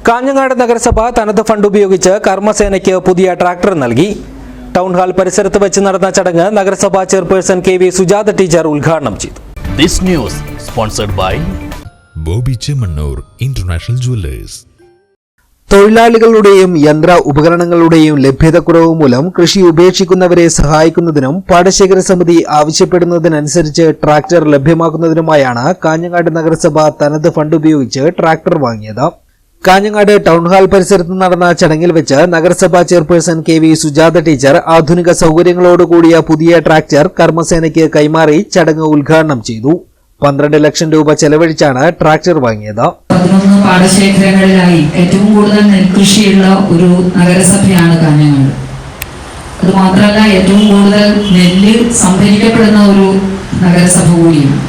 കാഞ്ഞങ്ങാട് നഗരസഭ തനത് ഫണ്ട് ഉപയോഗിച്ച് കർമ്മസേനയ്ക്ക് പുതിയ ട്രാക്ടർ നൽകി. ടൗൺ ഹാൾ പരിസരത്ത് വെച്ച് നടന്ന ചടങ്ങ് നഗരസഭാ ചെയർപേഴ്സൺ KV സുജാത ടീച്ചർ ഉദ്ഘാടനം ചെയ്തു. This news sponsored by Bobby Chemmanur international jewellers. തൊഴിലാളികളുടെയും യന്ത്ര ഉപകരണങ്ങളുടെയും ലഭ്യതക്കുറവ് മൂലം കൃഷി ഉപേക്ഷിക്കുന്നവരെ സഹായിക്കുന്നതിനും പാടശേഖര സമിതി ആവശ്യപ്പെടുന്നതിനനുസരിച്ച് ട്രാക്ടർ ലഭ്യമാക്കുന്നതിനുമായാണ് കാഞ്ഞങ്ങാട് നഗരസഭ തനത് ഫണ്ട് ഉപയോഗിച്ച് ട്രാക്ടർ വാങ്ങിയത്. കാഞ്ഞങ്ങാട് ടൗൺ ഹാൾ പരിസരത്ത് നടന്ന ചടങ്ങിൽ വെച്ച് നഗരസഭാ ചെയർപേഴ്സൺ KV സുജാത ടീച്ചർ ആധുനിക സൗകര്യങ്ങളോടുകൂടിയ പുതിയ ട്രാക്ടർ കർമ്മസേനയ്ക്ക് കൈമാറി ചടങ്ങ് ഉദ്ഘാടനം ചെയ്തു. 12 ലക്ഷം രൂപ ചെലവഴിച്ചാണ് ട്രാക്ടർ വാങ്ങിയത്. 11 പാടശേഖരങ്ങളിലായി ഏറ്റവും കൂടുതൽ നെൽകൃഷിയുള്ള ഒരു നഗരസഭയാണ് കാഞ്ഞങ്ങാട്. അതുമാത്രമല്ല ഏറ്റവും കൂടുതൽ നെല്ല് സംഭരിക്കപ്പെടുന്ന ഒരു നഗരസഭ കൂടിയാണ്.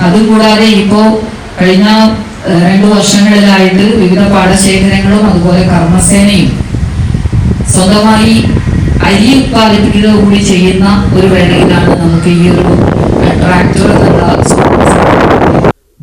അതുകൂടാതെ ഇപ്പോൾ കഴിഞ്ഞ 2 വർഷങ്ങളിലായിട്ട് വിവിധ പാടശേഖരങ്ങളും അതുപോലെ കർമ്മസേനയും സ്വന്തമായി അരി ഉത്പാദിപ്പിക്കുക കൂടി ചെയ്യുന്ന ഒരു വേളയിലാണ് നമുക്ക് ഈ ഒരു ട്രാക്ടർ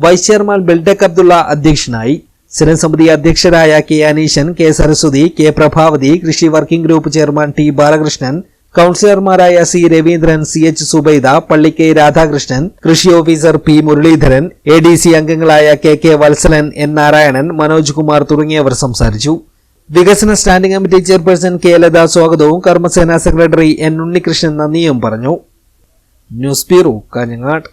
വൈസ് ചെയർമാൻ ബിൽഡക് അബ്ദുള്ള അധ്യക്ഷനായി. സ്ഥിരം സമിതി അധ്യക്ഷരായ K Aneeshan, K Saraswati, K Prabhavathi, കൃഷി working group chairman T Balakrishnan, കൌൺസിലർമാരായ C Raveendran, CH Subaida, Palli K Radhakrishnan, കൃഷി ഓഫീസർ P മുരളീധരൻ, ADC അംഗങ്ങളായ KK വത്സലൻ, N നാരായണൻ, മനോജ് കുമാർ തുടങ്ങിയവർ സംസാരിച്ചു. വികസന standing committee chairperson K Latha സ്വാഗതവും കർമ്മസേന സെക്രട്ടറി N ഉണ്ണികൃഷ്ണൻ നന്ദിയും പറഞ്ഞു. News bureau, Kanhangad.